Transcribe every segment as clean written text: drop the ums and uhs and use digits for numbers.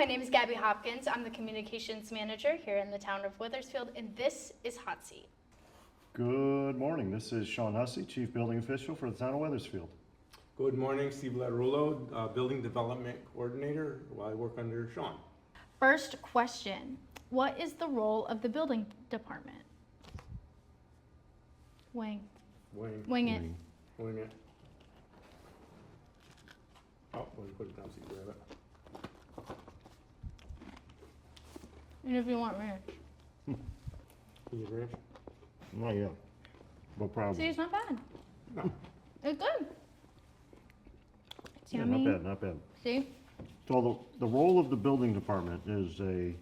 my name is Gabby Hopkins. I'm the communications manager here in the town of Wethersfield, and this is Hot Seat. Good morning. This is Sean Hussey, Chief Building Official for the town of Wethersfield. Good morning, Steve Latarullo, Building Development Coordinator, while I work under Sean. First question, what is the role of the building department? Wing it. Wing it. Oh, let me put it down so you can grab it. And if you want ranch. Can you ranch? Not yet. No problem. See, it's not bad. No. It's good. It's Yeah, yummy. not bad, not bad. See? So the role of the building department is a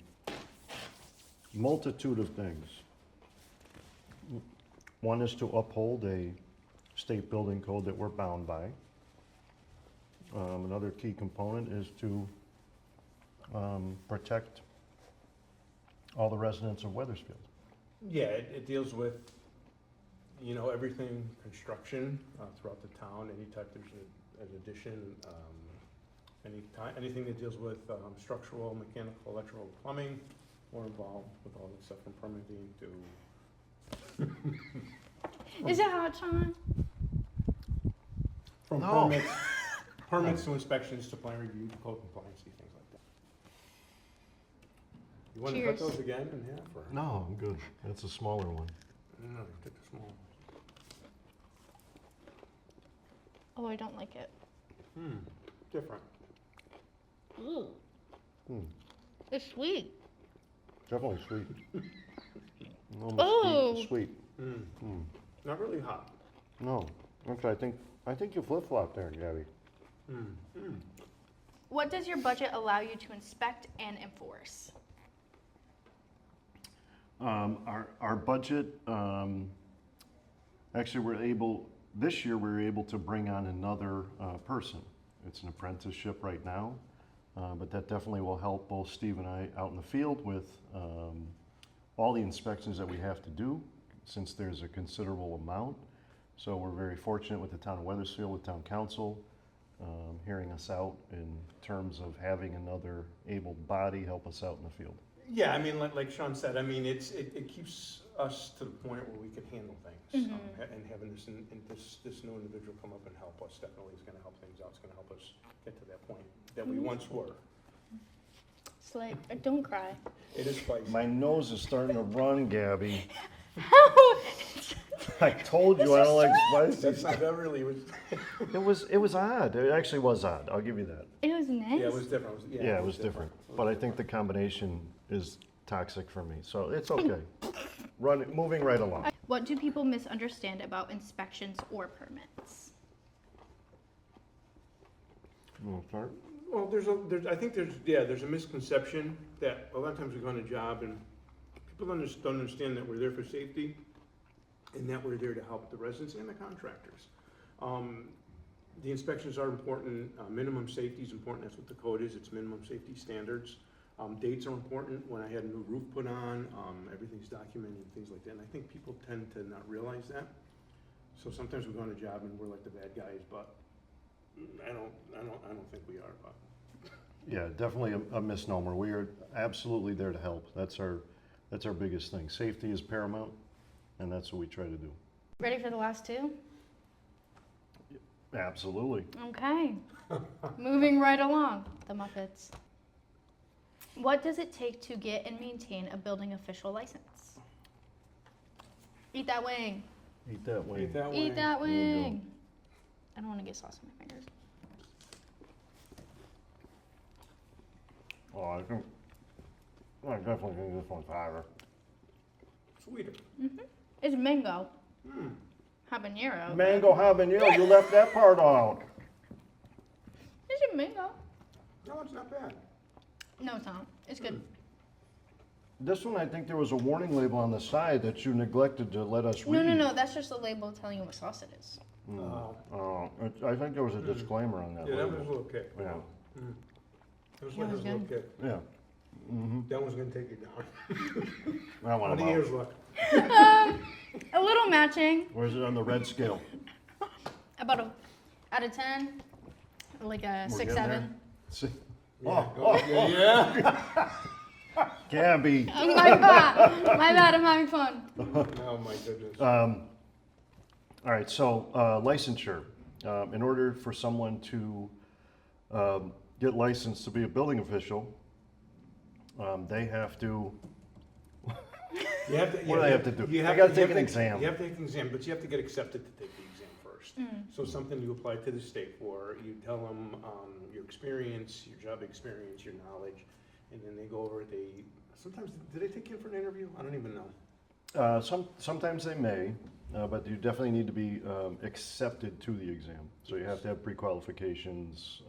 multitude of things. One is to uphold a state building code that we're bound by. Another key component is to protect all the residents of Wethersfield. Yeah, it deals with, everything construction throughout the town, anytime there's an addition, anything that deals with structural, mechanical, electrical, plumbing, we're involved with all the stuff from permitting to. Is it hot, Sean? From No. permits to inspections to plan review to code compliance, things like that. You want to cut Cheers. those again in half or? No, I'm good. That's a smaller one. No, you took the small Oh, I don't like it. ones. Different. Ooh, Hmm, it's sweet. definitely sweet. Oh. Almost sweet. Not really hot. No. Okay, I think you flip-flopped there, Gabby. What does your budget allow you to inspect and enforce? Our budget, actually this year we were able to bring on another person. It's an apprenticeship right now, but that definitely will help both Steve and I out in the field with all the inspections that we have to do, since there's a considerable amount. So we're very fortunate with the town of Wethersfield, with town council, hearing us out in terms of having another able body help us out in the field. Yeah, I mean, like Sean said, I mean, it keeps us to the point where we can handle things. And having this new individual come up and help us definitely is gonna help things out. It's gonna help us get to that point that we once were. It's like, don't cry. It is spicy. My nose is starting to run, Gabby. I told you I don't like That's spicy. not, that really was, It was odd. It actually was odd. I'll give you that. It was nice. yeah, it was different. Yeah, it was different. But I think the combination is toxic for me, so it's okay. Moving right along. What do people misunderstand about inspections or permits? You wanna start? Well, I think there's a misconception that a lot of times we go on a job and people don't understand that we're there for safety and that we're there to help the residents and the contractors. The inspections are important, minimum safety is important, that's what the code is, it's minimum safety standards. Dates are important, when I had a new roof put on, everything's documented, things like that, and I think people tend to not realize that. So sometimes we go on a job and we're like the bad guys, but I don't think we are, but. Yeah, definitely a misnomer. We are absolutely there to help. That's our biggest thing. Safety is paramount, and that's what we try to do. Ready for the last two? Absolutely. Okay. Moving right along. The Muppets. What does it take to get and maintain a building official license? Eat that wing. Eat that way. Eat that way. Eat that There you go. wing. I don't want to get sauce on my fingers. Oh, I definitely think this one's higher. Sweeter. It's mango. Habanero. Mango habanero, you left that part out. Is it mango? No, it's not bad. No, it's not. It's good. This one, I think there was a warning label on the side that you neglected to let us read. No. That's just a label telling you what sauce it is. Oh, I think there was a disclaimer on that Yeah, that was a label. little kick. Yeah. It was Yeah, like it a was little good. kick. Yeah. That one's gonna take you down. I How want the them ears out. look? A little matching. Where's it on the red scale? About a out of 10, like a We're 6, getting 7. there. Yeah. Gabby. My bad, I'm having fun. Oh, my goodness. All right, so licensure. In order for someone to get licensed to be a building official, they have to, You have to, what do they have to do? you They have gotta to- take you an have to- exam. You have to take an exam, but you have to get accepted to take the exam first. So something you apply to the state for, you tell them your experience, your job experience, your knowledge, and then they go over it, sometimes, do they take you in for an interview? I don't even know. Sometimes they may, but you definitely need to be accepted to the exam. So you have to have pre-qualifications.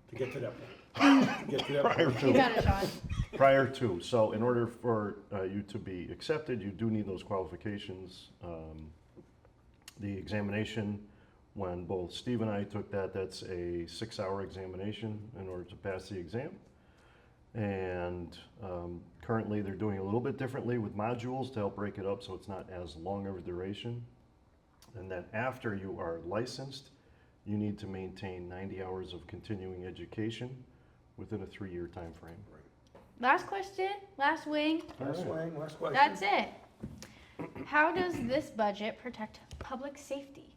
To get to that point. To get to that Prior point. You got it, Sean. Prior to, so in order for you to be accepted, you do need those qualifications. The examination, when both Steve and I took that, that's a 6-hour examination in order to pass the exam. And currently, they're doing a little bit differently with modules to help break it up so it's not as long of a duration. And then after you are licensed, you need to maintain 90 hours of continuing education within a 3-year time frame. Last question, last wing. Last question. That's it. How does this budget protect public safety?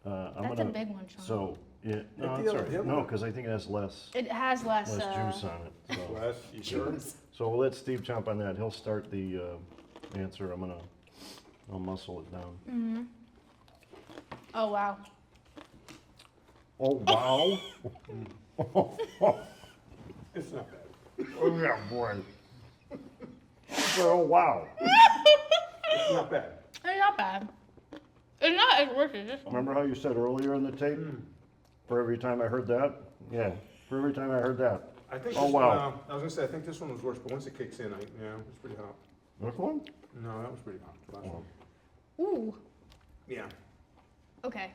That's a big one, Sean. So, yeah, no, The it's other- all right. the other No, one. because I think it has less It has less. juice on it. So. Last, you sure? So we'll let Steve jump on that. He'll start the answer. I'll muscle it down. Mhm. Oh wow. Oh, wow. It's not bad. Oh, yeah, boy. Oh, wow. It's not bad. It's not bad. It's not as worse as this one. Remember how you said earlier in the tape? For every time I heard that? Yeah, for every time I heard that. I think Oh, this wow. one, I was gonna say, I think this one was worse, but once it kicks in, it's pretty hot. This one? No, that was pretty hot. Last Oh. one. Ooh. Yeah, Okay.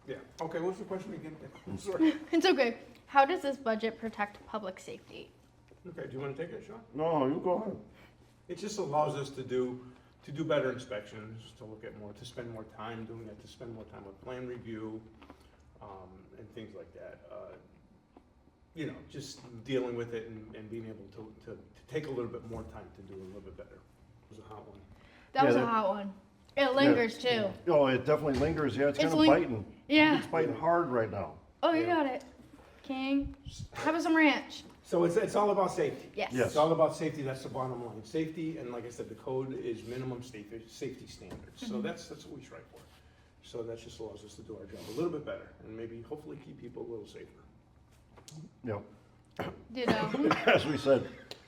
yeah. Okay, what's the question again? I'm sorry. It's okay. How does this budget protect public safety? Okay, do you wanna take it, Sean? No, you go ahead. It just allows us to do better inspections, to look at more, to spend more time doing that, to spend more time with plan review, and things like that. You know, just dealing with it and being able to take a little bit more time to do a little bit better. It was a hot one. That Yeah, was a that- hot one. It lingers too. Oh, it definitely lingers. Yeah, it's It's kind of ling- biting. Yeah. It's biting hard right now. Oh, you Yeah. got it. King. How about some ranch? So it's all about safety. Yes. Yes. It's all about safety, that's the bottom line. Safety, and like I said, the code is minimum safety standards, so that's what we strive for. So that just allows us to do our job a little bit better, and maybe hopefully keep people a little safer. Yeah. Ditto. As we said,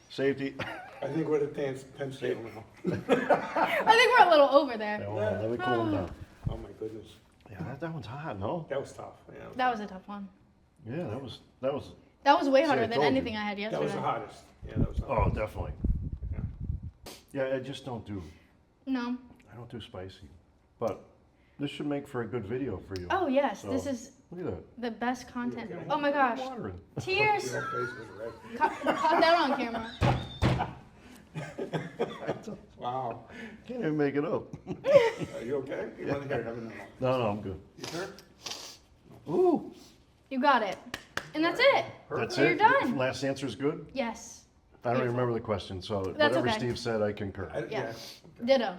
safety. I think we're at Penn State now. I think we're a little over Yeah, there. hold on, let me cool them down. Oh my goodness, Yeah, that one's hot, no? that was tough, yeah. That was a tough one. Yeah, that was, That was way See, I hotter than told you. anything I had That yesterday. was the hottest, yeah, that was the oh, hottest. definitely. Yeah. Yeah, I just don't do, No. I don't do spicy. But this should make for a good video for you. Oh yes, this So- is Look at that. the best content. okay? Oh my gosh. Watering. Tears. Your face is red. Caught that on camera. Wow, Can't even make it up. are you okay? You want to hear it? Have another one. No, no, I'm good. You sure? Ooh, You got it. And that's it. that's So you're it? done. Last answer's good? Yes. I don't even Beautiful. remember the question, so That's whatever okay. Steve said, I concur. Yeah. Okay. Ditto,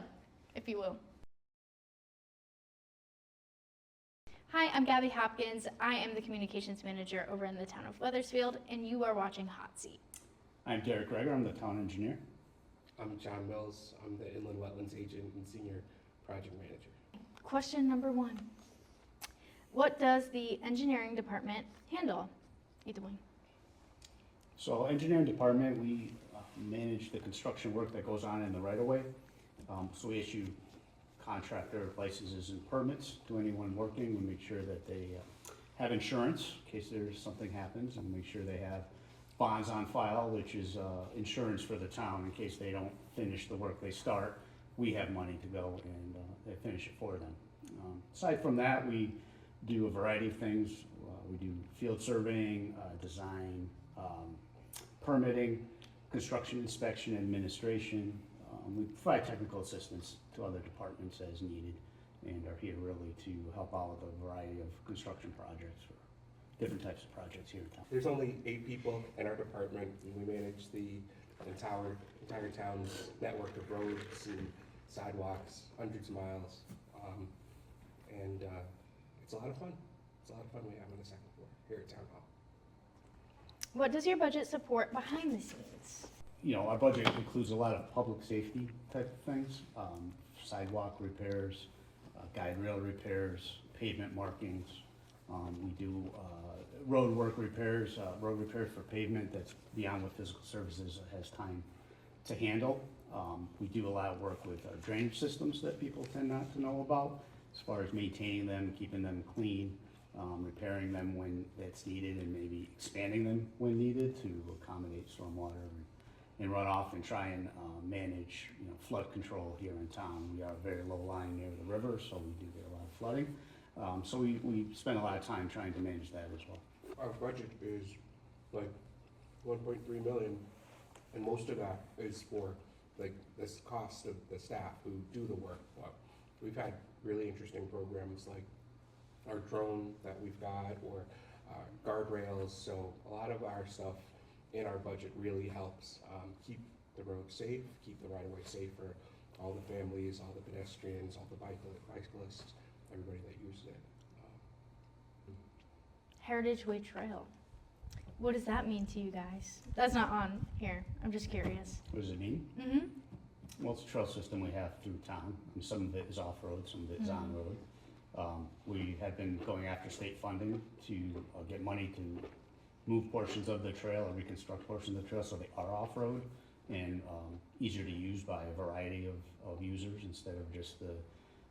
if you will. Hi, I'm Gabby Hopkins. I am the communications manager over in the town of Weathersfield, and you are watching Hot Seat. I'm Derek Greger, I'm the town engineer. I'm John Mills. I'm the inland wetlands agent and senior project manager. Question number 1. What does the engineering department handle? Either one. So engineering department, we manage the construction work that goes on in the right of way. So we issue contractor licenses and permits to anyone working. We make sure that they have insurance in case there's something happens, and make sure they have bonds on file, which is insurance for the town in case they don't finish the work they start. We have money to go and they finish it for them. Aside from that, we do a variety of things. We do field surveying, design, permitting, construction inspection, administration. We provide technical assistance to other departments as needed, and are here really to help out with a variety of construction projects for different types of projects here in town. There's only 8 people in our department, and we manage the entire town's network of roads and sidewalks, hundreds of miles. And it's a lot of fun. It's a lot of fun we have on the second floor here at Town Hall. What does your budget support behind the scenes? Our budget includes a lot of public safety type of things, sidewalk repairs, guide rail repairs, pavement markings. We do road repairs for pavement that's beyond what physical services has time to handle. We do a lot of work with our drainage systems that people tend not to know about, as far as maintaining them, keeping them clean, repairing them when it's needed, and maybe expanding them when needed to accommodate stormwater and runoff, and try and manage flood control here in town. We are very low lying near the river, so we do get a lot of flooding. So we spend a lot of time trying to manage that as well. Our budget is like 1.3 million, and most of that is for like this cost of the staff who do the work. But we've had really interesting programs like our drone that we've got, or guardrails. So a lot of our stuff in our budget really helps keep the road safe, keep the right-of-way safe for all the families, all the pedestrians, all the bicyclists, everybody that uses it. Heritage Way Trail. What does that mean to you guys? That's not on here. I'm just curious. What does it mean? Mm-hmm. Well, it's a trail system we have through town, and some of it is off-road, some of it is on-road. We have been going after state funding to get money to move portions of the trail or reconstruct portions of the trail so they are off-road and easier to use by a variety of users instead of just the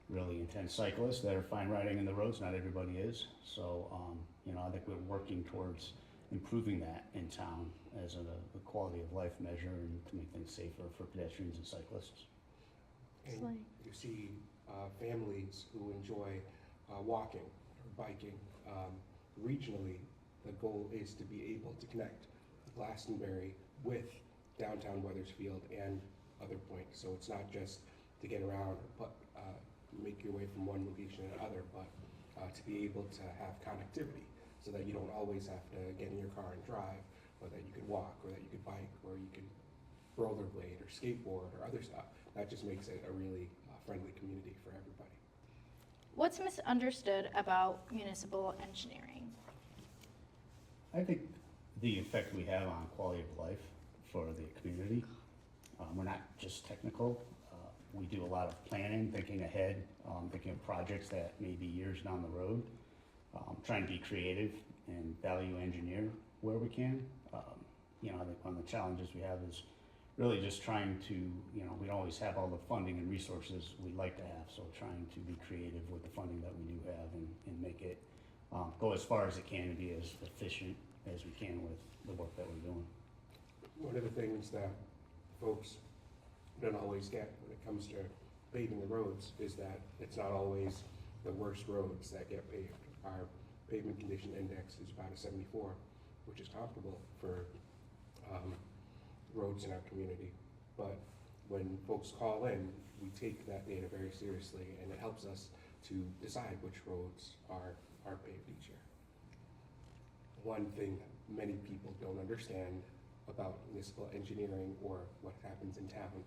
really intense cyclists that are fine riding in the roads. Not everybody is. So, I think we're working towards improving that in town as a quality of life measure and to make things safer for pedestrians and cyclists. It's And like- you see families who enjoy walking or biking. Regionally, the goal is to be able to connect Glastonbury with downtown Weathersfield and other points. So it's not just to get around or make your way from one location to another, but to be able to have connectivity so that you don't always have to get in your car and drive, or that you could walk, or that you could bike, or you could rollerblade or skateboard or other stuff. That just makes it a really friendly community for everybody. What's misunderstood about municipal engineering? I think the effect we have on quality of life for the community. We're not just technical. We do a lot of planning, thinking ahead, thinking of projects that may be years down the road, trying to be creative and value engineer where we can. I think one of the challenges we have is really just trying to, we don't always have all the funding and resources we'd like to have, so trying to be creative with the funding that we do have and make it go as far as it can and be as efficient as we can with the work that we're doing. One of the things that folks don't always get when it comes to paving the roads is that it's not always the worst roads that get paved. Our pavement condition index is about a 74, which is comparable for roads in our community. But when folks call in, we take that data very seriously, and it helps us to decide which roads are paved each year. One thing that many people don't understand about municipal engineering or what happens in town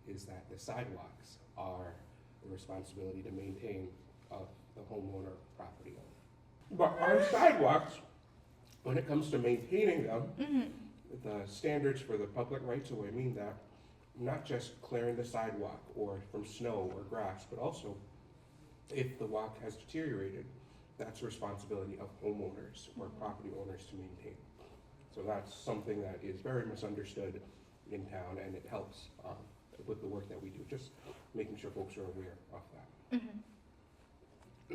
is that the sidewalks are the responsibility to maintain of the homeowner property owner. But our sidewalks, when it comes to maintaining them, the standards for the public rights of way mean that not just clearing the sidewalk or from snow or grass, but also if the walk has deteriorated, that's the responsibility of homeowners or property owners to maintain. So that's something that is very misunderstood in town, and it helps with the work that we do, just making sure folks are aware of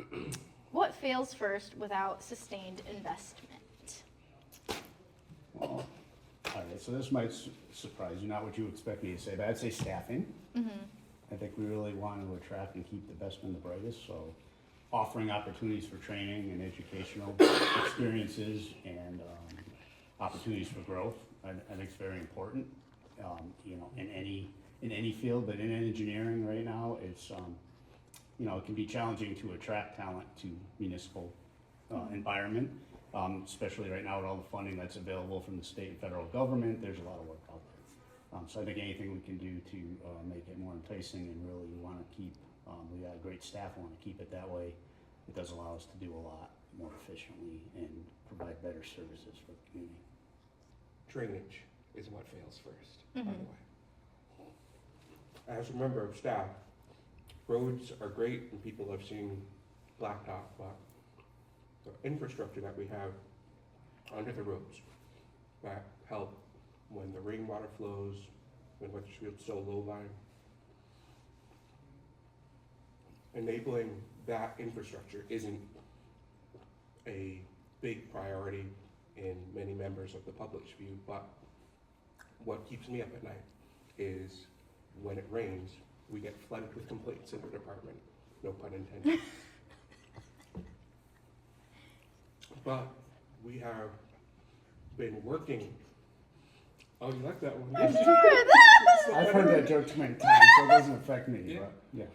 that. What fails first without sustained investment? Well, all right, so this might surprise you, not what you expect me to say, but I'd say staffing. I think we really want to attract and keep the best and the brightest, so offering opportunities for training and educational experiences and opportunities for growth, I think is very important. In any field, but in engineering right now, it's it can be challenging to attract talent to municipal environment. Especially right now with all the funding that's available from the state and federal government, there's a lot of work out there. So I think anything we can do to make it more enticing and really want to keep, we got a great staff, want to keep it that way. It does allow us to do a lot more efficiently and provide better services for the community. Drainage is what fails first, by Mhm. the way. As a member of staff, roads are great and people have seen blacktop, but the infrastructure that we have under the roads that help when the rainwater flows, when Weathersfield's so low-lying, enabling that infrastructure isn't a big priority in many members of the public's view, but what keeps me up at night is when it rains, we get flooded with complaints in the department, no pun intended. But we have been working, oh, you like that one? didn't you? I've heard that joke too many times, so it doesn't affect me, Yeah. but, yeah.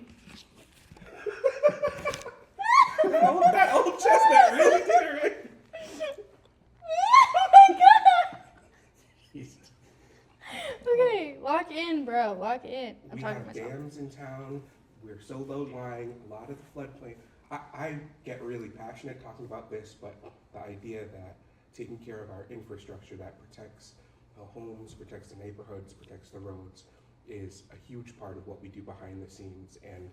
Oh, that old chestnut really did it right. Jesus. Okay, lock in, bro. Lock in. I'm We talking to have myself. dams in town, we're so low-lying, a lot of the floodplain. I get really passionate talking about this, but the idea that taking care of our infrastructure that protects the homes, protects the neighborhoods, protects the roads is a huge part of what we do behind the scenes. And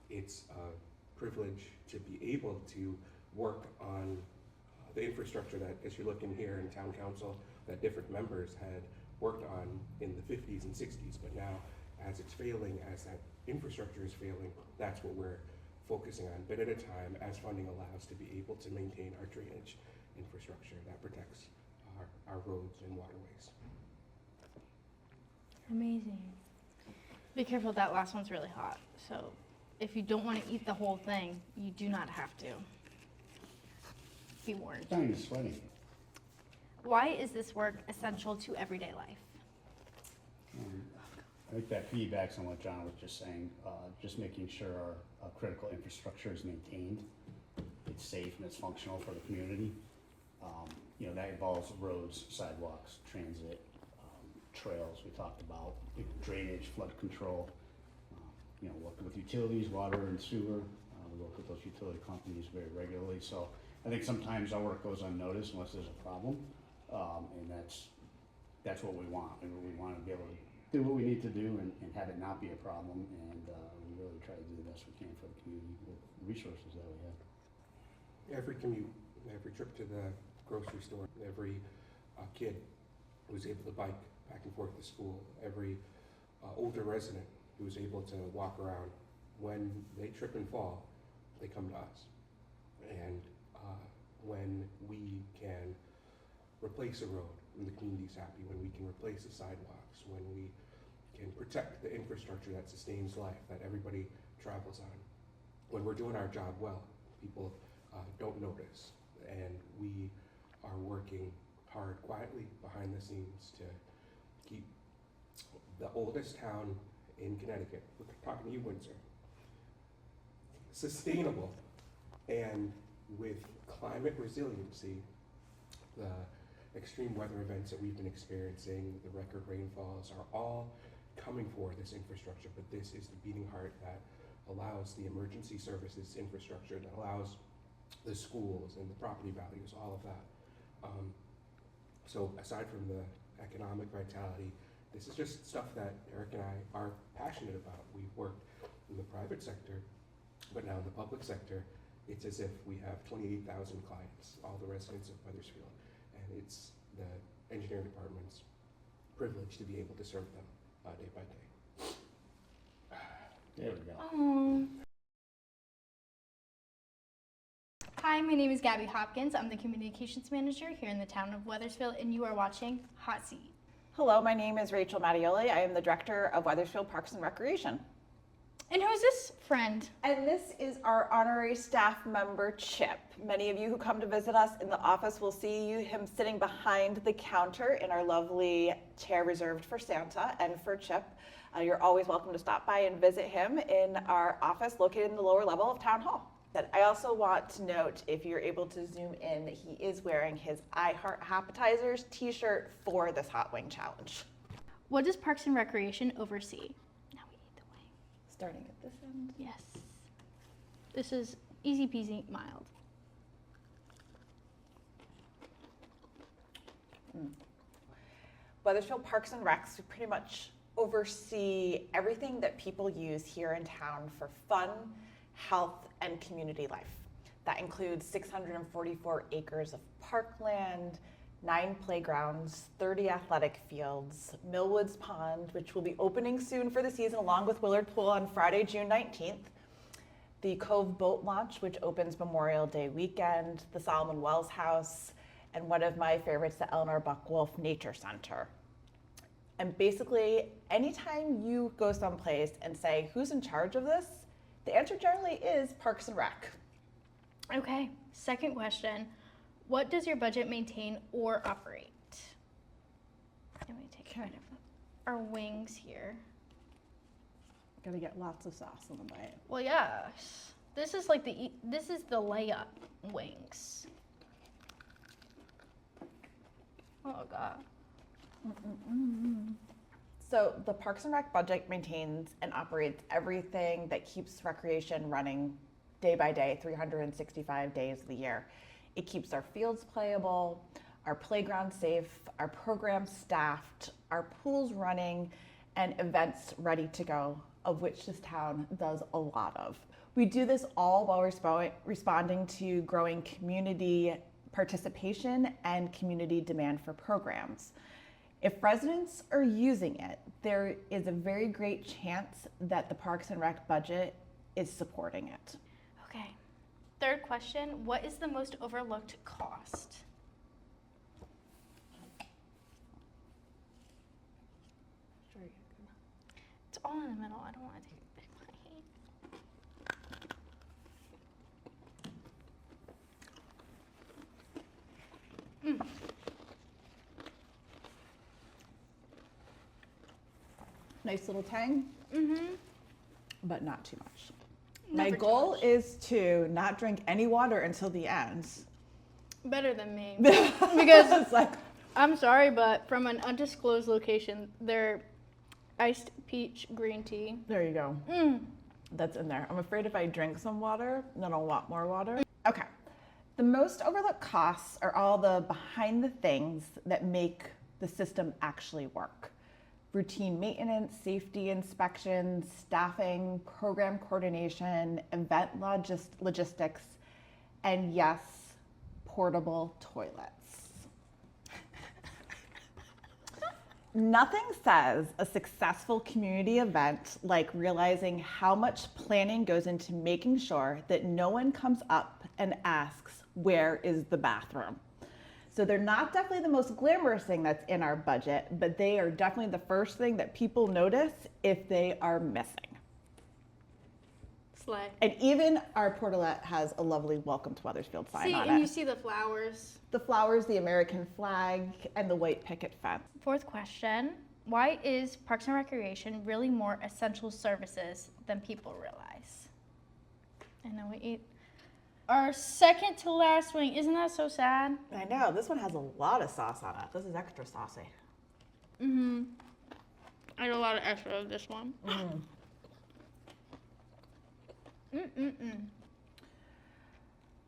it's a privilege to be able to work on the infrastructure that, as you're looking here in town council, that different members had worked on in the 50s and 60s, but now as it's failing, as that infrastructure is failing, that's what we're focusing on, bit at a time, as funding allows, to be able to maintain our drainage infrastructure that protects our roads and waterways. Amazing. Be careful, that last one's really hot. So if you don't want to eat the whole thing, you do not have to. Be warned. It's not even sweating. Why is this work essential to everyday life? I think that piggybacks on what John was just saying, just making sure our critical infrastructure is maintained, it's safe and it's functional for the community. You know, that involves roads, sidewalks, transit, trails we talked about, drainage, flood control, you know, working with utilities, water and sewer. We work with those utility companies very regularly, so I think sometimes our work goes unnoticed unless there's a problem, and that's what we want. And we want to be able to do what we need to do and have it not be a problem, and we really try to do the best we can for the community with the resources that we have. Every commute, every trip to the grocery store, every kid who's able to bike back and forth to school, every older resident who's able to walk around, when they trip and fall, they come to us. And when we can replace a road, when the community's happy, when we can replace the sidewalks, when we can protect the infrastructure that sustains life, that everybody travels on, when we're doing our job well, people don't notice. And we are working hard, quietly, behind the scenes to keep the oldest town in Connecticut, we're talking to you, Windsor, sustainable. And with climate resiliency, the extreme weather events that we've been experiencing, the record rainfalls, are all coming for this infrastructure, but this is the beating heart that allows the emergency services infrastructure, that allows the schools and the property values, all of that. So aside from the economic vitality, this is just stuff that Eric and I are passionate about. We've worked in the private sector, but now in the public sector, it's as if we have 28,000 clients, all the residents of Weathersfield, and it's the engineering department's privilege to be able to serve them day by day. There we go. Oh. Hi, my name is Gabby Hopkins. I'm the communications manager here in the town of Weathersfield, and you are watching Hot Seat. Hello, my name is Rachel Mattioli. I am the director of Weathersfield Parks and Recreation. And who's this friend? And this is our honorary staff member, Chip. Many of you who come to visit us in the office will see him sitting behind the counter in our lovely chair reserved for Santa and for Chip. You're always welcome to stop by and visit him in our office located in the lower level of Town Hall. Then I also want to note, if you're able to zoom in, that he is wearing his I Heart Appetizers t-shirt for this Hot Wing Challenge. What does Parks and Recreation oversee? Now we need the wing. Starting at this end. Yes. This is easy peasy mild. Weathersfield Parks and Recs, we pretty much oversee everything that people use here in town for fun, health, and community life. That includes 644 acres of parkland, 9 playgrounds, 30 athletic fields, Millwoods Pond, which will be opening soon for the season, along with Willard Pool on Friday, June 19th, the Cove Boat Launch, which opens Memorial Day weekend, the Solomon Wells House, and one of my favorites, the Eleanor Buckwolf Nature Center. And basically, anytime you go someplace and say, who's in charge of this? The answer generally is Parks and Rec. Okay, second question. What does your budget maintain or operate? Let me take a bite of our wings here. Gotta get lots of sauce on the bite. Well, yes. This is like this is the layup wings. Oh God. So the Parks and Rec budget maintains and operates everything that keeps recreation running day by day, 365 days of the year. It keeps our fields playable, our playgrounds safe, our programs staffed, our pools running, and events ready to go, of which this town does a lot of. We do this all while responding to growing community participation and community demand for programs. If residents are using it, there is a very great chance that the Parks and Rec budget is supporting it. Okay. Third question. What is the most overlooked cost? It's all in the middle. I don't want to take a big bite. Nice little tang, Mm-hmm. but not too much. My goal is to not drink any water until the end. Better than me. Because it's like, I'm sorry, but from an undisclosed location, their iced peach green tea. there you go. Mm. That's in there. I'm afraid if I drink some water, then I'll want more water. Okay. The most overlooked costs are all the behind the things that make the system actually work. Routine maintenance, safety inspections, staffing, program coordination, event logistics, and yes, portable toilets. Nothing says a successful community event like realizing how much planning goes into making sure that no one comes up and asks, where is the bathroom? So they're not definitely the most glamorous thing that's in our budget, but they are definitely the first thing that people notice if they are missing. Slay. And even our portalette has a lovely welcome to Weathersfield sign See, on and it. you see the flowers. The flowers, the American flag, and the white picket fence. Fourth question. Why is Parks and Recreation really more essential services than people realize? I know we eat our second to last wing. Isn't that so sad? I know, this one has a lot of sauce on it. This is extra saucy. Mm-hmm. I got a lot of extra of this one. Mm-mm-mm.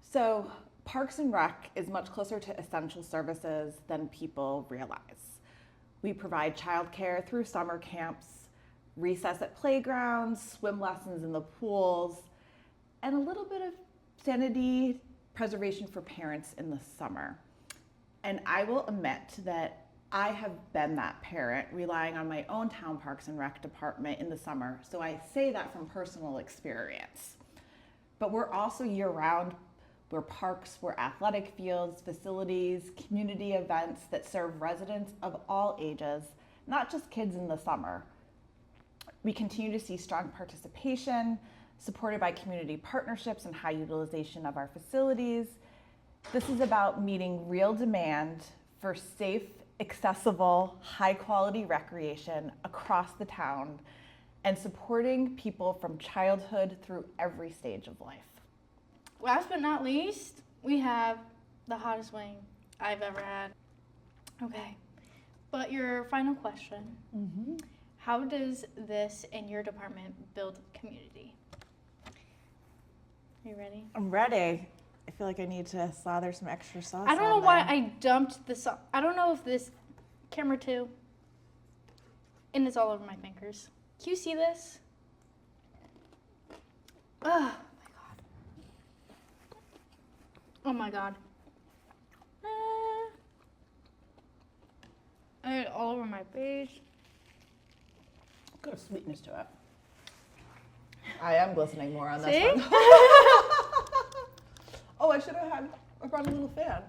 So Parks and Rec is much closer to essential services than people realize. We provide childcare through summer camps, recess at playgrounds, swim lessons in the pools, and a little bit of sanity preservation for parents in the summer. And I will admit that I have been that parent relying on my own town Parks and Rec department in the summer, so I say that from personal experience. But we're also year-round. We're parks, we're athletic fields, facilities, community events that serve residents of all ages, not just kids in the summer. We continue to see strong participation, supported by community partnerships and high utilization of our facilities. This is about meeting real demand for safe, accessible, high-quality recreation across the town and supporting people from childhood through every stage of life. last but not least, we have the hottest wing I've ever had. Okay, but your final question. How does this in your department build community? Are you ready? I'm ready. I feel like I need to slather some extra sauce. I don't know on why there. I dumped this. I don't know if this camera too. And it's all over my fingers. Can you see this? Oh my god. Oh my god. I had it all over my face. Got a sweetness to it. I am glistening more on this See? one. Oh, I should have had. I brought a little fan.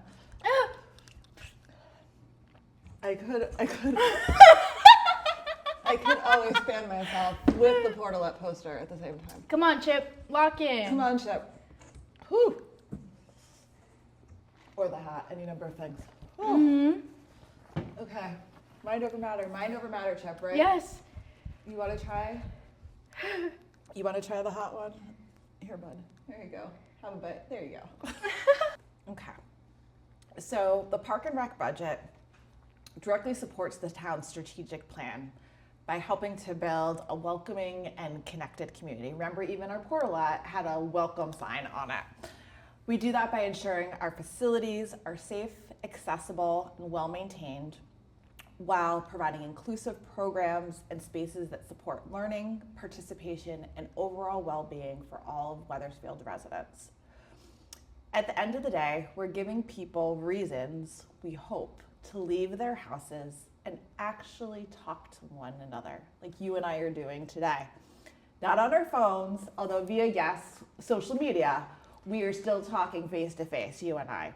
I could always fan myself with the Portalette poster at the same time. Come on, Chip. Lock in. Come on, Chip. Whew. Or the hat, any number of things. Whew. Okay. Mind over matter. Mind over matter, Chip, right? Yes. You want to try? You want to try the hot one? Here, bud. There you go. Have a bite. There you go. Okay. So the Park and Rec budget directly supports the town's strategic plan by helping to build a welcoming and connected community. Remember, even our Portalette had a welcome sign on it. We do that by ensuring our facilities are safe, accessible, and well-maintained, while providing inclusive programs and spaces that support learning, participation, and overall well-being for all of Wethersfield residents. At the end of the day, we're giving people reasons, we hope, to leave their houses and actually talk to one another, like you and I are doing today. Not on our phones, although via, yes, social media, we are still talking face to face, you and I.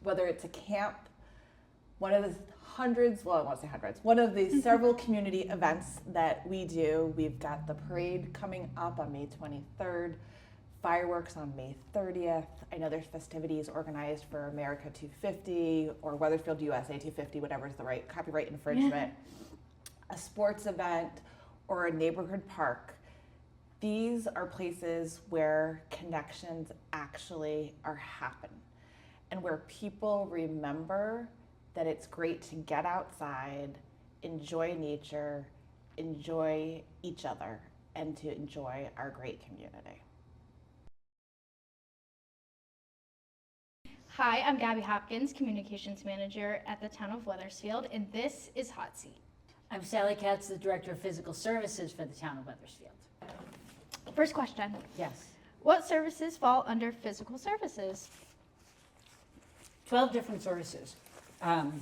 Whether it's a camp, one of the hundreds, well, I won't say hundreds, one of the several community events that we do. We've got the parade coming up on May 23rd, fireworks on May 30th. I know there's festivities organized for America 250 or Wethersfield USA 250, whatever is the right copyright infringement, a sports event, or a neighborhood park. These are places where connections actually are happening and where people remember that it's great to get outside, enjoy nature, enjoy each other, and to enjoy our great community. Hi, I'm Gabby Hopkins, Communications Manager at the Town of Wethersfield, and this is Hot Seat. I'm Sally Katz, the Director of Physical Services for the Town of Wethersfield. First question. Yes. What services fall under physical services? 12 different services are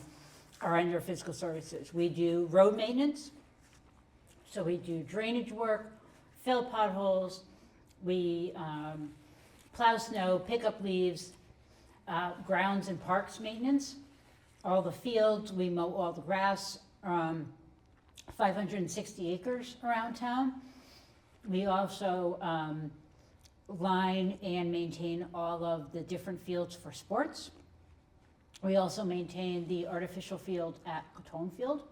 under physical services. We do road maintenance, so we do drainage work, fill potholes, we plow snow, pick up leaves, grounds and parks maintenance, all the fields, we mow all the grass, 560 acres around town. We also line and maintain all of the different fields for sports. We also maintain the artificial field at Catone Field.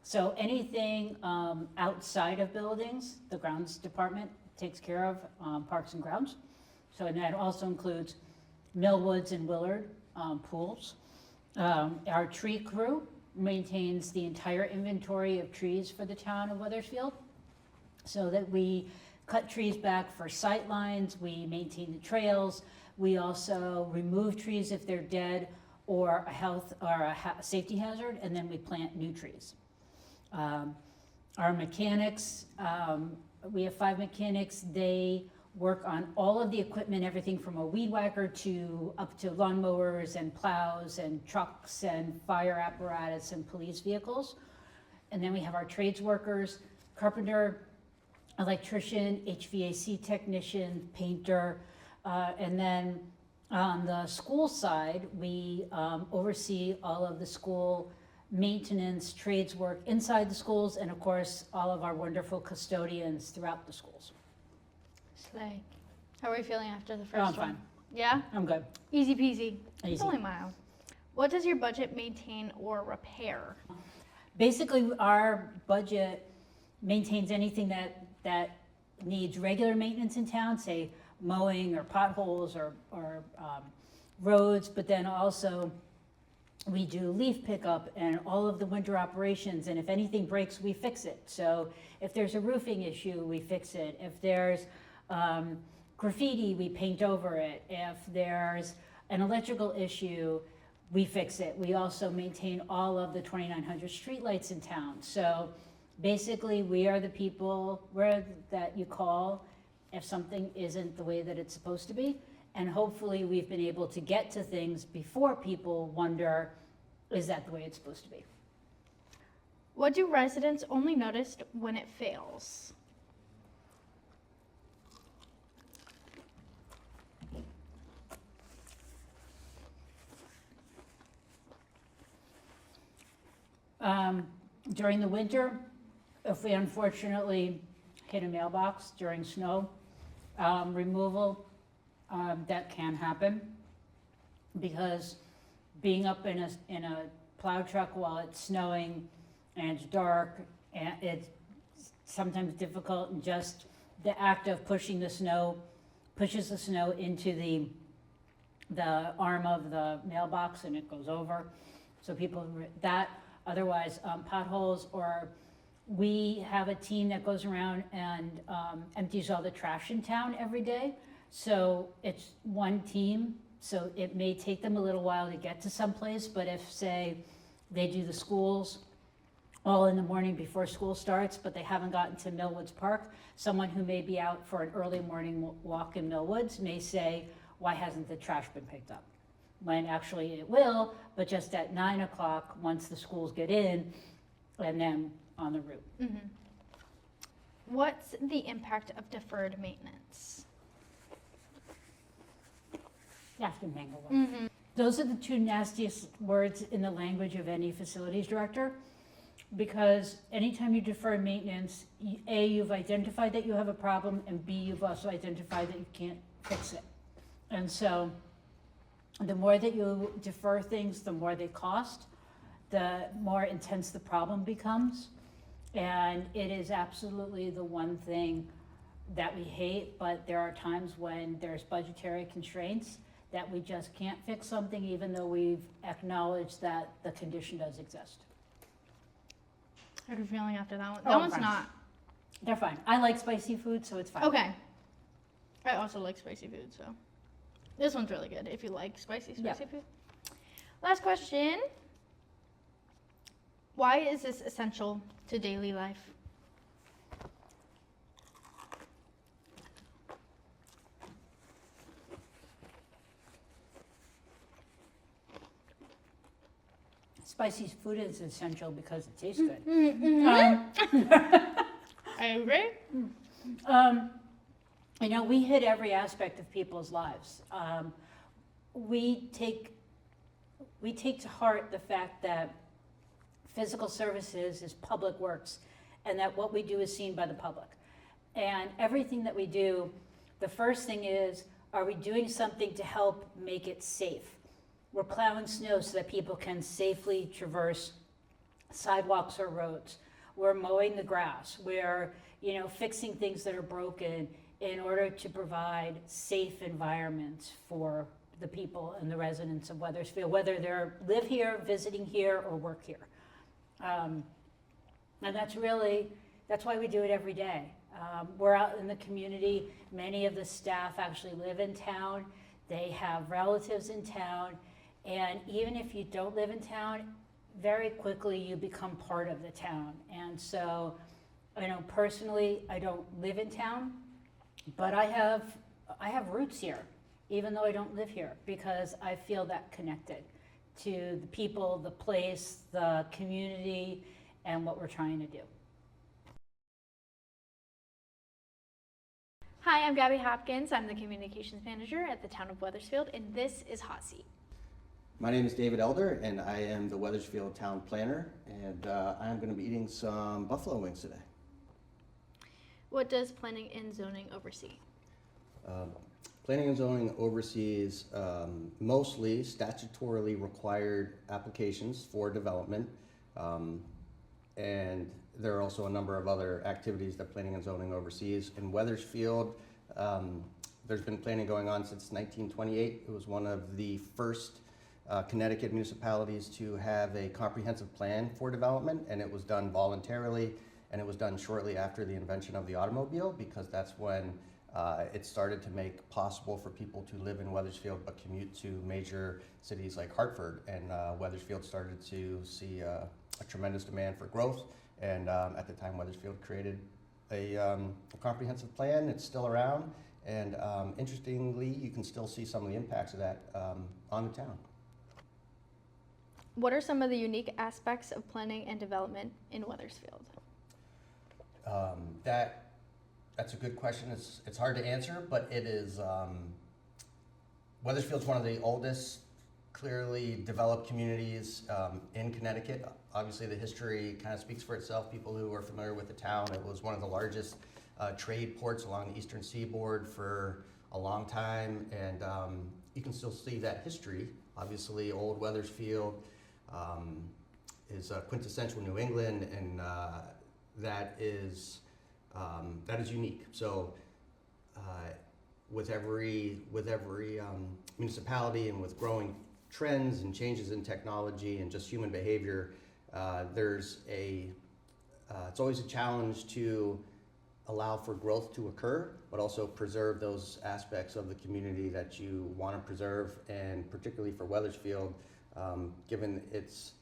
So anything outside of buildings, the grounds department takes care of, parks and grounds. So and that also includes Millwoods and Willard pools. Our tree crew maintains the entire inventory of trees for the town of Wethersfield, so that we cut trees back for sight lines, we maintain the trails, we also remove trees if they're dead or a health or a safety hazard, and then we plant new trees. Our mechanics, we have 5 mechanics. They work on all of the equipment, everything from a weed whacker to up to lawnmowers and plows and trucks and fire apparatus and police vehicles. And then we have our trades workers, carpenter, electrician, HVAC technician, painter, and then on the school side, we oversee all of the school maintenance, trades work inside the schools, and of course, all of our wonderful custodians throughout the schools. Slay. How are we feeling after the first I'm one? fine. Yeah? I'm good. Easy peasy. It's Easy. only mild. What does your budget maintain or repair? Basically, our budget maintains anything that needs regular maintenance in town, say mowing or potholes or roads, but then also we do leaf pickup and all of the winter operations, and if anything breaks, we fix it. So if there's a roofing issue, we fix it. If there's graffiti, we paint over it. If there's an electrical issue, we fix it. We also maintain all of the 2,900 streetlights in town. So basically, we are the people that you call if something isn't the way that it's supposed to be. And hopefully, we've been able to get to things before people wonder, is that the way it's supposed to be? What do residents only notice when it fails? During the winter, if we unfortunately hit a mailbox during snow removal, that can happen, because being up in a plow truck while it's snowing and it's dark, and it's sometimes difficult, and just the act of pushing the snow pushes the snow into the arm of the mailbox and it goes over. So people that. Otherwise, potholes, or we have a team that goes around and empties all the trash in town every day. So it's one team, so it may take them a little while to get to someplace, but if, say, they do the schools all in the morning before school starts, but they haven't gotten to Millwoods Park, someone who may be out for an early morning walk in Millwoods may say, why hasn't the trash been picked up? When actually it will, but just at 9 o'clock, once the schools get in, and then on the route. Mm-hmm. What's the impact of deferred maintenance? You have to mangle them. Mm-hmm. Those are the two nastiest words in the language of any facilities director, because anytime you defer maintenance, A, you've identified that you have a problem, and B, you've also identified that you can't fix it. And so the more that you defer things, the more they cost, the more intense the problem becomes. And it is absolutely the one thing that we hate, but there are times when there's budgetary constraints that we just can't fix something, even though we've acknowledged that the condition does exist. How are you feeling after that one? Oh, That one's fine. not. They're fine. I like spicy food, so it's fine. Okay. I also like spicy food, so this one's really good if you like spicy Yeah. food. Last question. Why is this essential to daily life? Spicy food is essential because it tastes good. I agree. You know, we hit every aspect of people's lives. We take to heart the fact that physical services is public works, and that what we do is seen by the public. And everything that we do, the first thing is, are we doing something to help make it safe? We're plowing snow so that people can safely traverse sidewalks or roads. We're mowing the grass. We're, fixing things that are broken in order to provide safe environments for the people and the residents of Weathersfield, whether they live here, visiting here, or work here. And that's why we do it every day. We're out in the community. Many of the staff actually live in town. They have relatives in town. And even if you don't live in town, very quickly you become part of the town. And so, personally, I don't live in town, but I have roots here, even though I don't live here, because I feel that connected to the people, the place, the community, and what we're trying to do. Hi, I'm Gabby Hopkins. I'm the communications manager at the town of Weathersfield, and this is Hot Seat. My name is David Elder, and I am the Weathersfield Town Planner, and I'm going to be eating some buffalo wings today. What does planning and zoning oversee? Planning and zoning oversees mostly statutorily required applications for development, and there are also a number of other activities that planning and zoning oversees. In Weathersfield, there's been planning going on since 1928. It was one of the first Connecticut municipalities to have a comprehensive plan for development, and it was done voluntarily, and it was done shortly after the invention of the automobile, because that's when it started to make possible for people to live in Weathersfield but commute to major cities like Hartford. And Weathersfield started to see a tremendous demand for growth. And at the time, Weathersfield created a comprehensive plan. It's still around. And interestingly, you can still see some of the impacts of that on the town. What are some of the unique aspects of planning and development in Weathersfield? That's a good question. It's hard to answer, but it is, Weathersfield's one of the oldest, clearly developed communities in Connecticut. Obviously, the history kind of speaks for itself. People who are familiar with the town, it was one of the largest trade ports along the eastern seaboard for a long time, and you can still see that history. Obviously, old Weathersfield is quintessential New England, and that is unique. So with every municipality and with growing trends and changes in technology and just human behavior, it's always a challenge to allow for growth to occur, but also preserve those aspects of the community that you want to preserve. And particularly for Weathersfield, given its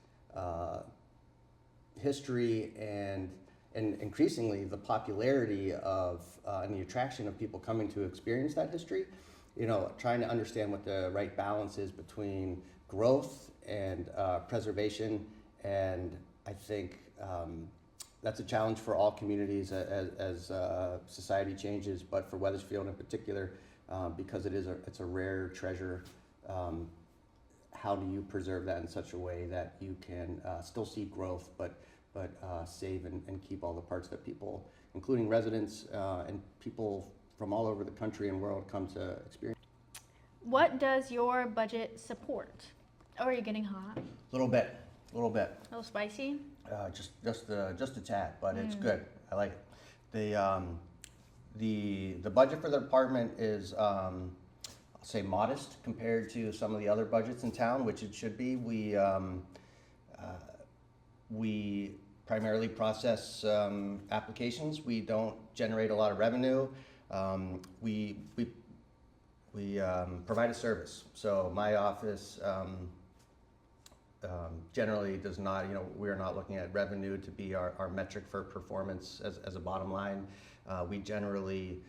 history and increasingly the popularity of and the attraction of people coming to experience that history, trying to understand what the right balance is between growth and preservation. And I think that's a challenge for all communities as society changes, but for Weathersfield in particular, because it's a rare treasure. How do you preserve that in such a way that you can still see growth, but save and keep all the parts that people, including residents and people from all over the country and world, come to experience? What does your budget support? Oh, are you getting hot? A little bit. A little spicy? Just a tad, but it's good. I like it. The budget for the department is, I'll say, modest compared to some of the other budgets in town, which it should be. We primarily process applications. We don't generate a lot of revenue. We provide a service. So my office generally does not, we are not looking at revenue to be our metric for performance as a bottom line. We generally,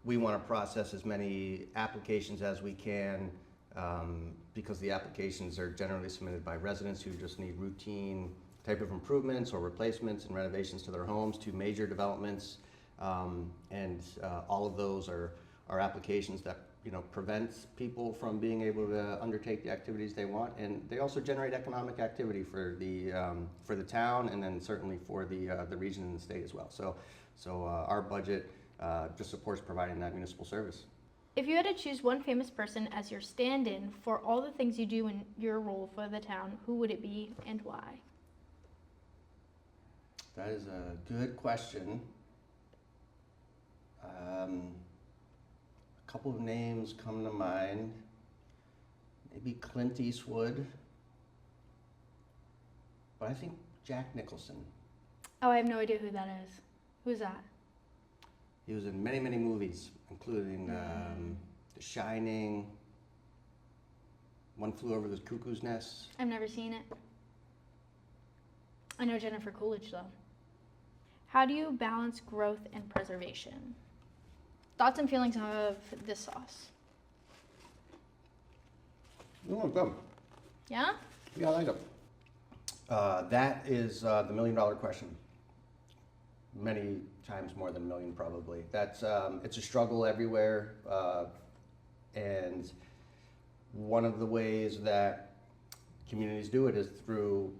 we want to process as many applications as we can, because the applications are generally submitted by residents who just need routine type of improvements or replacements and renovations to their homes, to major developments, and all of those are applications that prevent people from being able to undertake the activities they want, and they also generate economic activity for the town, and then certainly for the region and the state as well. So our budget just supports providing that municipal service. If you had to choose one famous person as your stand-in for all the things you do in your role for the town, who would it be and why? That is a good question. A couple of names come to mind. Maybe Clint Eastwood, but I think Jack Nicholson. Oh, I have no idea who that is. Who's that? He was in many, many movies, including The Shining, One Flew Over the Cuckoo's Nest. I've never seen it. I know Jennifer Coolidge, though. How do you balance growth and preservation? Thoughts and feelings of this sauce? Oh, good. Yeah? Yeah, I like it. That is the million-dollar question. Many times more than a million, probably. That's it's a struggle everywhere, and one of the ways that communities do it is through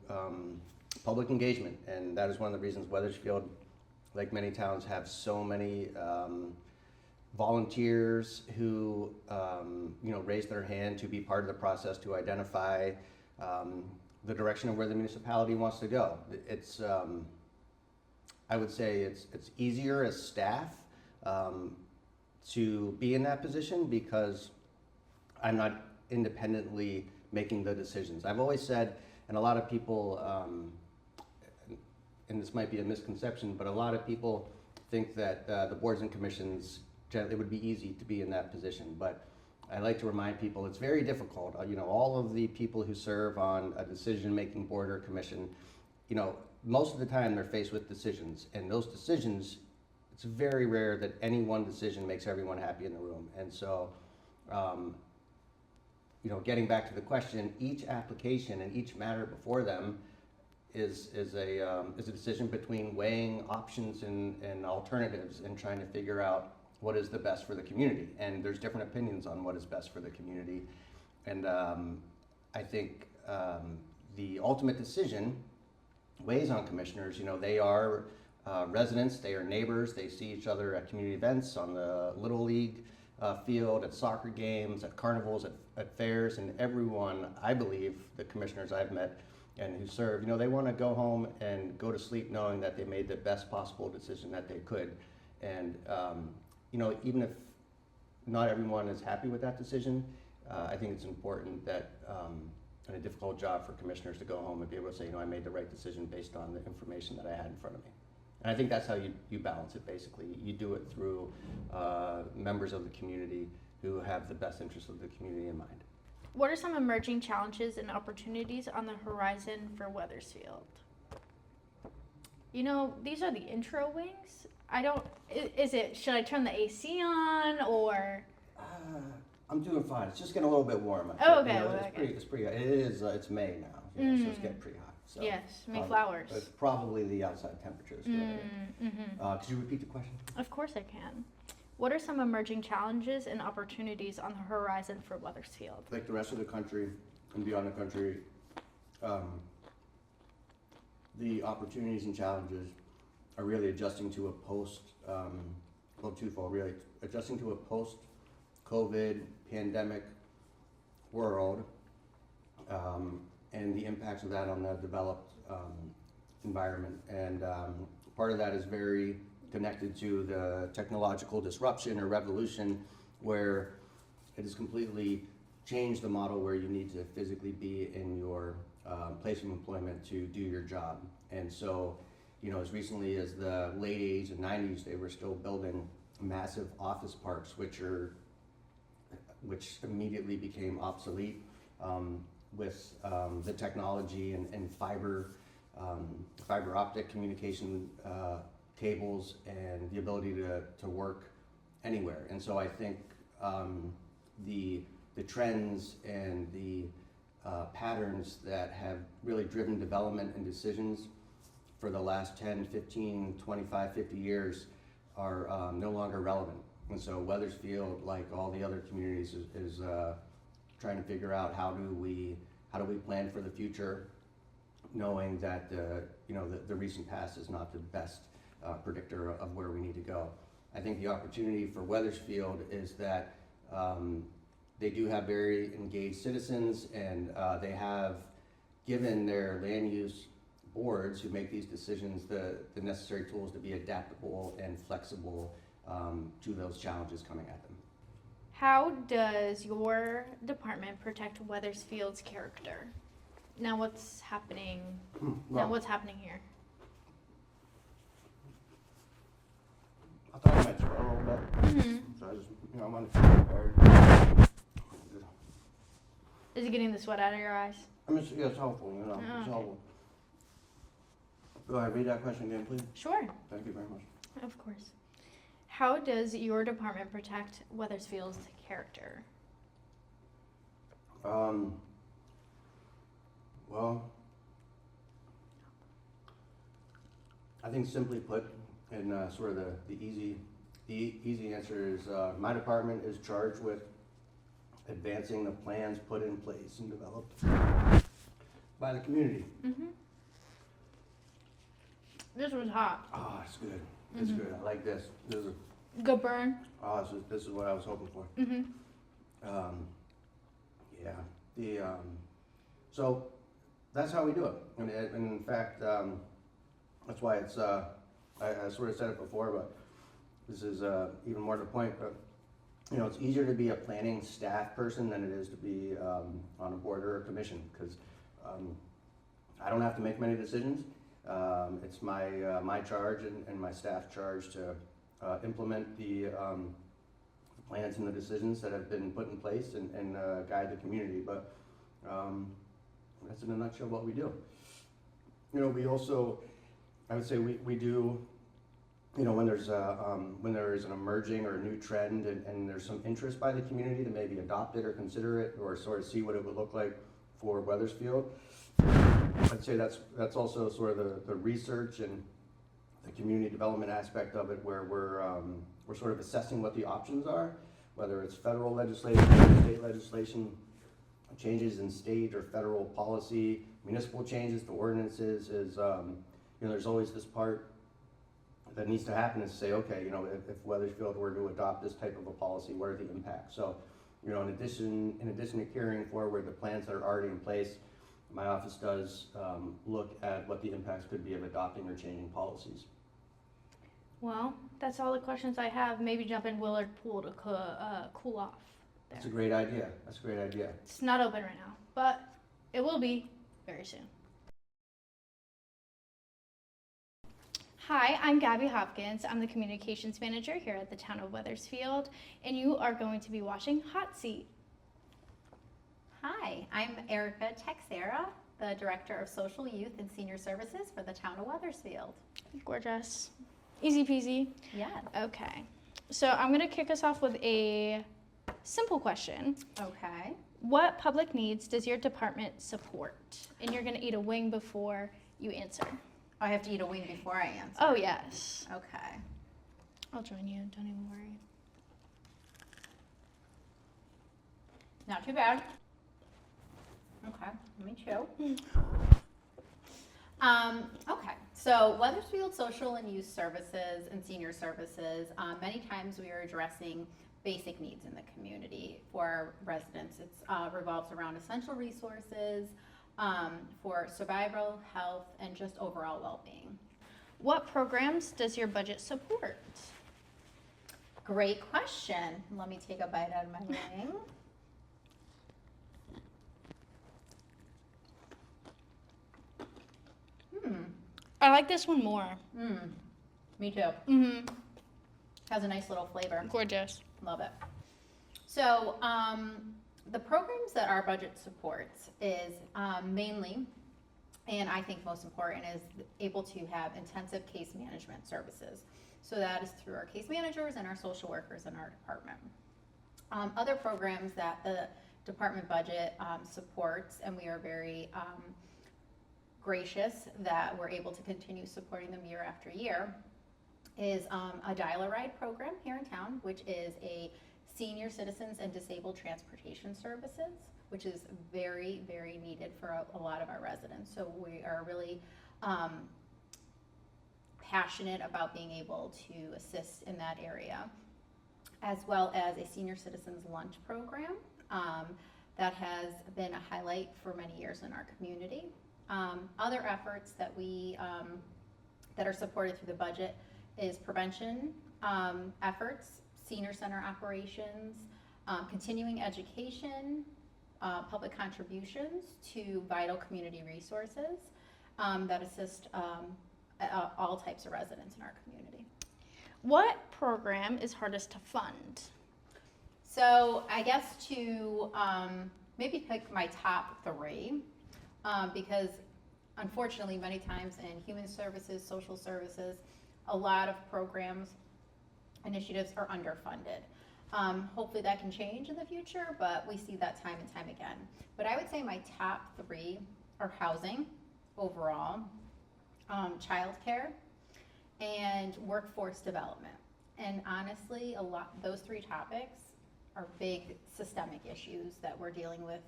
public engagement, and that is one of the reasons Weathersfield, like many towns, have so many volunteers who raise their hand to be part of the process, to identify the direction of where the municipality wants to go. It's I would say it's easier as staff to be in that position because I'm not independently making the decisions. I've always said, and a lot of people, and this might be a misconception, but a lot of people think that the boards and commissions, it would be easy to be in that position. But I like to remind people it's very difficult. You know, all of the people who serve on a decision-making board or commission, you know, most of the time they're faced with decisions, and those decisions, it's very rare that any one decision makes everyone happy in the room. And so, you know, getting back to the question, each application and each matter before them is a decision between weighing options and alternatives and trying to figure out what is the best for the community. And there's different opinions on what is best for the community. And I think the ultimate decision weighs on commissioners. You know, they are residents, they are neighbors, they see each other at community events, on the Little League field, at soccer games, at carnivals, at fairs, and everyone, I believe, the commissioners I've met and who serve, you know, they want to go home and go to sleep knowing that they made the best possible decision that they could. And, you know, even if not everyone is happy with that decision, I think it's important that, and a difficult job for commissioners to go home and be able to say, you know, I made the right decision based on the information that I had in front of me. And I think that's how you balance it, basically. You do it through members of the community who have the best interests of the community in mind. What are some emerging challenges and opportunities on the horizon for Weathersfield? You know, these are the intro wings. Should I turn the AC on or? I'm doing fine. It's just getting a little bit warm. Oh, okay, You know, okay. it's pretty. It is. It's May now, you know, so it's getting pretty hot. So, Yes, Mayflowers. It's probably the outside temperature is still there. Could you repeat the question? Of course I can. What are some emerging challenges and opportunities on the horizon for Weathersfield? Like the rest of the country and beyond the country, the opportunities and challenges are really adjusting to a twofold, really. Adjusting to a post-COVID pandemic world, and the impacts of that on the developed environment. And part of that is very connected to the technological disruption or revolution, where it has completely changed the model where you need to physically be in your place of employment to do your job. And so, you know, as recently as the late 80s and 90s, they were still building massive office parks, which immediately became obsolete with the technology and fiber optic communication cables and the ability to work anywhere. And so I think the trends and the patterns that have really driven development and decisions for the last 10, 15, 25, 50 years are no longer relevant. And so Weathersfield, like all the other communities, is trying to figure out how do we plan for the future, knowing that the recent past is not the best predictor of where we need to go. I think the opportunity for Weathersfield is that they do have very engaged citizens, and they have given their land use boards who make these decisions the necessary tools to be adaptable and flexible to those challenges coming at them. How does your department protect Weathersfield's character? Now what's happening? What's happening here? I thought I might swear a little bit. So I just, I'm on the field guard. Is it getting the sweat out of your eyes? I mean, it's helpful, Oh, it's okay. helpful. Go ahead, read that question again, please. Sure, Thank you very much. of course. How does your department protect Weathersfield's character? Well, I think simply put, and sort of the easy answer is my department is charged with advancing the plans put in place and developed by the community. This was hot. Oh, it's good. It's good. I like this. This is Good burn. this is what I was hoping for. Yeah. So that's how we do it. And in fact, that's why it's. I sort of said it before, but this is even more to the point. But you know, it's easier to be a planning staff person than it is to be on a board or a commission, because I don't have to make many decisions. It's my charge and my staff's charge to implement the plans and the decisions that have been put in place and guide the community. But that's in a nutshell what we do. You know, we also, I would say we do, you know, when there is an emerging or a new trend and there's some interest by the community to maybe adopt it or consider it or sort of see what it would look like for Weathersfield. I'd say that's also sort of the research and the community development aspect of it, where we're sort of assessing what the options are, whether it's federal legislation, state legislation, changes in state or federal policy, municipal changes to ordinances. Is you know, there's always this part that needs to happen is say, okay, you know, if Weathersfield were to adopt this type of a policy, what are the impacts? So, you know, in addition to carrying forward the plans that are already in place, my office does look at what the impacts could be of adopting or changing policies. Well, that's all the questions I have. Maybe jump in Willard Pool to cool off there. That's a great idea. That's a great idea. It's not open right now, but it will be very soon. Hi, I'm Gabby Hopkins. I'm the communications manager here at the town of Weathersfield, and you are going to be watching Hot Seat. Hi, I'm Erica Texera, the Director of Social Youth and Senior Services for the town of Weathersfield. Gorgeous. Easy peasy. Yes. Okay. So I'm going to kick us off with a simple question. Okay. What public needs does your department support? And you're going to eat a wing before you answer. I have to eat a wing before I answer. Oh, yes. Okay. I'll join you. Don't even worry. Not too bad. Okay, let me chew. Okay, so Weathersfield Social and Youth Services and Senior Services, many times we are addressing basic needs in the community for our residents. It revolves around essential resources for survival, health, and just overall well-being. What programs does your budget support? Great question. Let me take a bite out of my wing. I like this one more. Me too. Mm-hmm. Has a nice little flavor. Gorgeous. Love it. So the programs that our budget supports is mainly, and I think most important, is able to have intensive case management services. So that is through our case managers and our social workers in our department. Other programs that the department budget supports, and we are very gracious that we're able to continue supporting them year after year, is a Dial-A-Ride program here in town, which is a senior citizens and disabled transportation services, which is very, very needed for a lot of our residents. So we are really passionate about being able to assist in that area, as well as a senior citizens lunch program that has been a highlight for many years in our community. Other efforts that we that are supported through the budget is prevention efforts, senior center operations, continuing education, public contributions to vital community resources that assist all types of residents in our community. What program is hardest to fund? So I guess to maybe pick my top three, because unfortunately many times in human services, social services, a lot of programs, initiatives are underfunded. Hopefully that can change in the future, but we see that time and time again. But I would say my top three are housing overall, childcare, and workforce development. And honestly, those three topics are big systemic issues that we're dealing with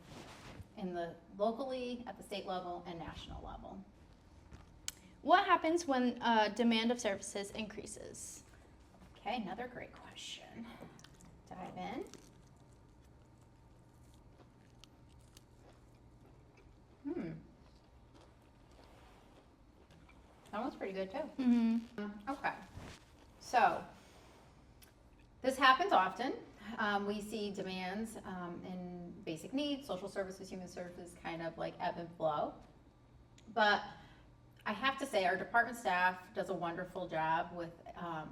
in the locally, at the state level, and national level. What happens when demand of services increases? Okay, another great question. Dive in. That one's pretty good too. Mm-hmm. Okay, so this happens often. We see demands in basic needs, social services, human services, kind of like ebb and flow. But I have to say, our department staff does a wonderful job with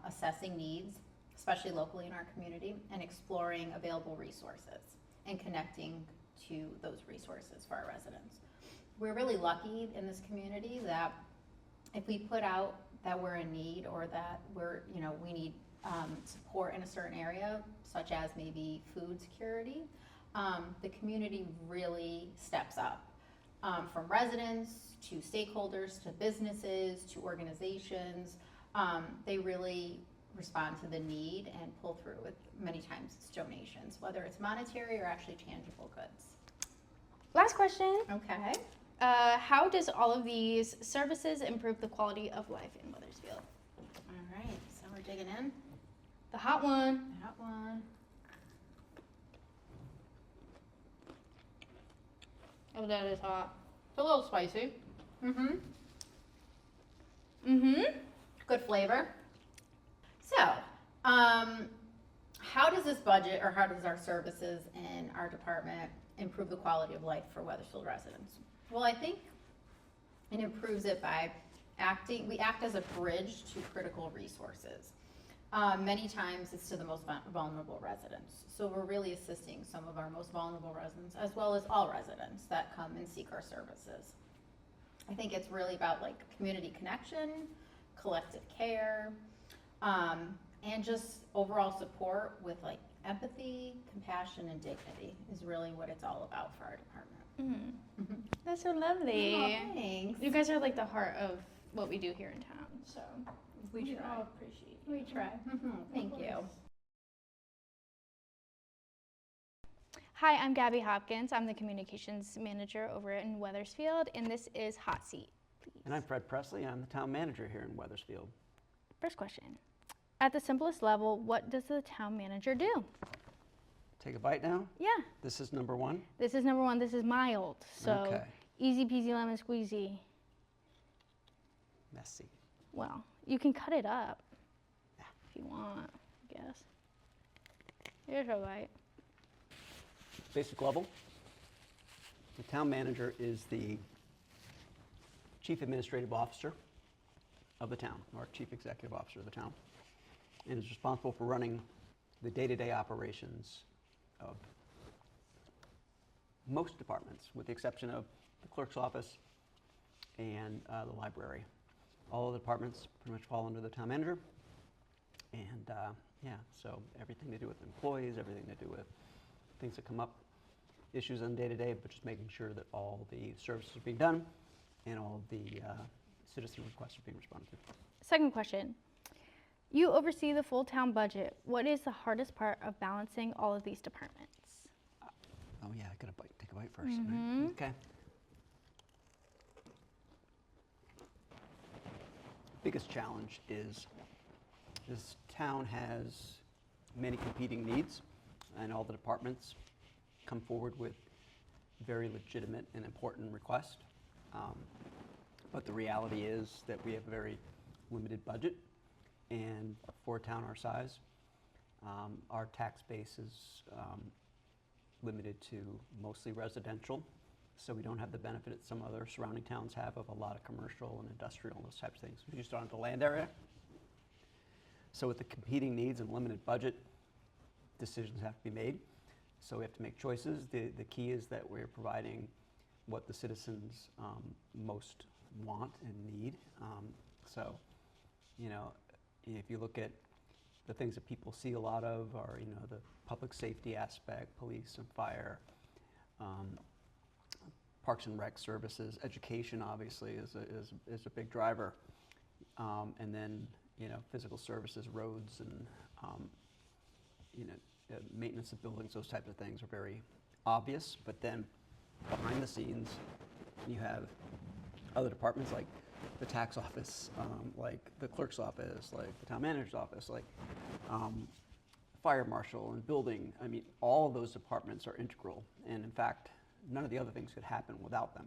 assessing needs, especially locally in our community, and exploring available resources and connecting to those resources for our residents. We're really lucky in this community that if we put out that we're in need or that we need support in a certain area, such as maybe food security, the community really steps up. From residents to stakeholders to businesses to organizations, they really respond to the need and pull through with many times it's donations, whether it's monetary or actually tangible goods. Last question. Okay. How does all of these services improve the quality of life in Wethersfield? All right, so we're digging in. The hot one. That one. Oh, that is hot. It's a little spicy. Mm-hmm. Mm-hmm. Good flavor. So, how does this budget or how does our services in our department improve the quality of life for Wethersfield residents? Well, I think it improves it by we act as a bridge to critical resources. Many times it's to the most vulnerable residents. So we're really assisting some of our most vulnerable residents as well as all residents that come and seek our services. I think it's really about like community connection, collective care, and just overall support with like empathy, compassion, and dignity is really what it's all about for our department. Mm. That's so lovely. Oh, thanks. You guys are like the heart of what we do here in town, so We try. all appreciate it. We try. Thank you. Hi, I'm Gabby Hopkins. I'm the communications manager over in Wethersfield, and this is Hot Seat. Please. And I'm Fred Presley. I'm the town manager here in Wethersfield. First question. At the simplest level, what does the town manager do? Take a bite now. Yeah, This is number one. this is number one. This is mild, so Okay. easy peasy lemon squeezy. Messy. Well, you can cut it up if you want, I guess. Here's a bite. Basic level. The town manager is the chief administrative officer of the town, or chief executive officer of the town, and is responsible for running the day-to-day operations of most departments, with the exception of the clerk's office and the library. All of the departments pretty much fall under the town manager. And yeah, so everything to do with employees, everything to do with things that come up, issues on day-to-day, but just making sure that all the services are being done and all of the citizen requests are being responded to. Second question. You oversee the full town budget. What is the hardest part of balancing all of these departments? Oh yeah, I gotta take a bite first. Right? Okay. Biggest challenge is this town has many competing needs, and all the departments come forward with very legitimate and important requests. But the reality is that we have a very limited budget, and for a town our size, our tax base is limited to mostly residential, so we don't have the benefit that some other surrounding towns have of a lot of commercial and industrial and those types of things. We just don't have the land area. So with the competing needs and limited budget, decisions have to be made. So we have to make choices. The key is that we're providing what the citizens most want and need. So, you know, if you look at the things that people see a lot of are, you know, the public safety aspect, police and fire, parks and rec services, education obviously is a big driver, and then, you know, physical services, roads and, you know, maintenance of buildings, those types of things are very obvious. But then behind the scenes, you have other departments like the tax office, like the clerk's office, like the town manager's office, like fire marshal and building. I mean, all of those departments are integral, and in fact, none of the other things could happen without them.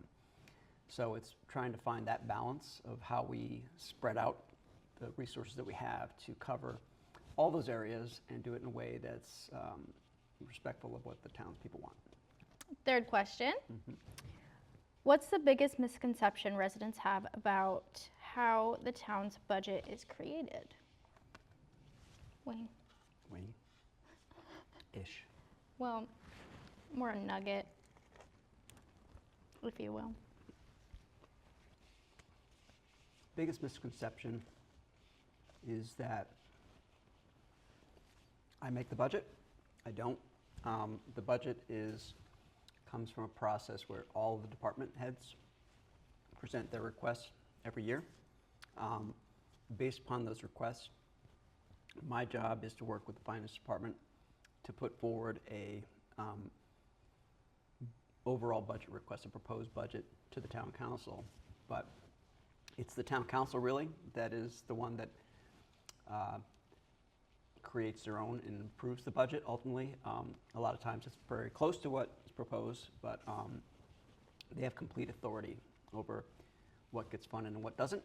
So it's trying to find that balance of how we spread out the resources that we have to cover all those areas and do it in a way that's respectful of what the townspeople want. Third question. What's the biggest misconception residents have about how the town's budget is created? Wayne. Wayne? Ish. Well, more a nugget, if you will. Biggest misconception is that I make the budget. I don't. The budget comes from a process where all of the department heads present their requests every year. Based upon those requests, my job is to work with the finance department to put forward a overall budget request, a proposed budget to the town council. But it's the town council really that is the one that creates their own and improves the budget ultimately. A lot of times it's very close to what is proposed, but they have complete authority over what gets funded and what doesn't.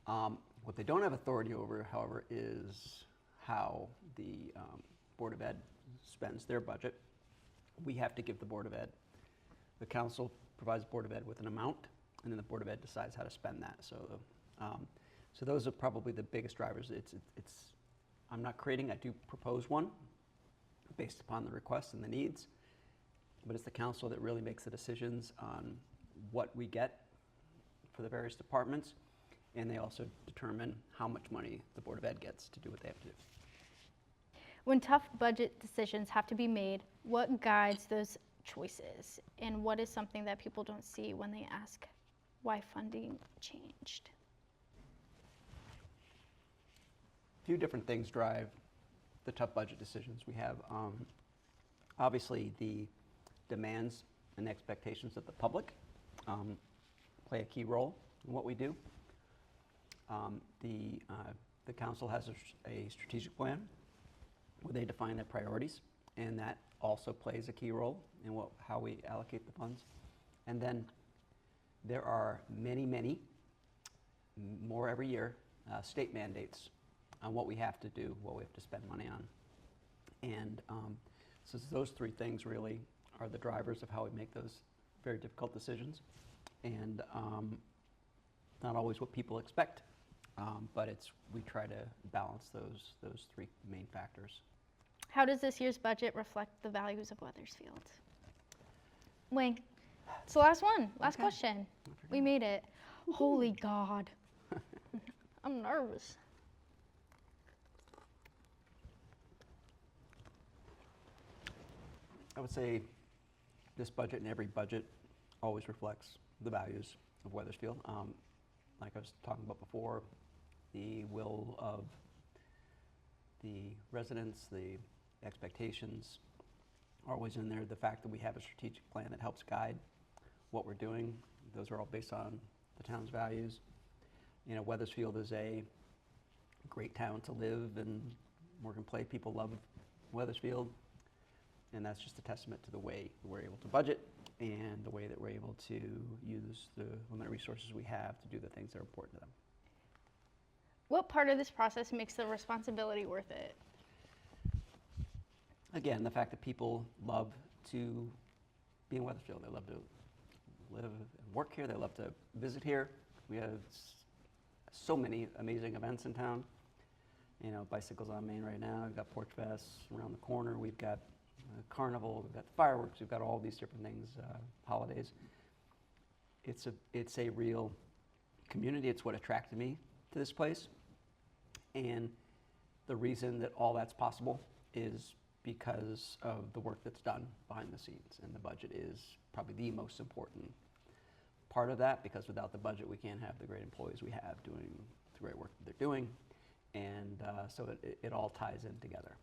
What they don't have authority over, however, is how the Board of Ed spends their budget. We have to give the Board of Ed, the council provides the Board of Ed with an amount, and then the Board of Ed decides how to spend that. So those are probably the biggest drivers. I'm not creating, I do propose one based upon the requests and the needs, but it's the council that really makes the decisions on what we get for the various departments, and they also determine how much money the Board of Ed gets to do what they have to do. When tough budget decisions have to be made, what guides those choices? And what is something that people don't see when they ask why funding changed? A few different things drive the tough budget decisions we have. Obviously, the demands and expectations of the public play a key role in what we do. The council has a strategic plan where they define their priorities, and that also plays a key role in how we allocate the funds. And then there are many, many, more every year, state mandates on what we have to do, what we have to spend money on. And so those three things really are the drivers of how we make those very difficult decisions. And not always what people expect, but we try to balance those three main factors. How does this year's budget reflect the values of Weathersfield? Wayne, it's the last one, last question. We made it. Holy God. I'm nervous. I would say this budget and every budget always reflects the values of Weathersfield. Like I was talking about before, the will of the residents, the expectations are always in there. The fact that we have a strategic plan that helps guide what we're doing, those are all based on the town's values. You know, Weathersfield is a great town to live and work and play. People love Weathersfield, and that's just a testament to the way we're able to budget and the way that we're able to use the limited resources we have to do the things that are important to them. What part of this process makes the responsibility worth it? Again, the fact that people love to be in Weathersfield. They love to live and work here. They love to visit here. We have so many amazing events in town. You know, Bicycles on Main right now. We've got Porch Fest around the corner. We've got Carnival. We've got fireworks. We've got all these different things, holidays. It's a real community. It's what attracted me to this place. And the reason that all that's possible is because of the work that's done behind the scenes. And the budget is probably the most important part of that, because without the budget, we can't have the great employees we have doing the great work that they're doing. And so it all ties in together.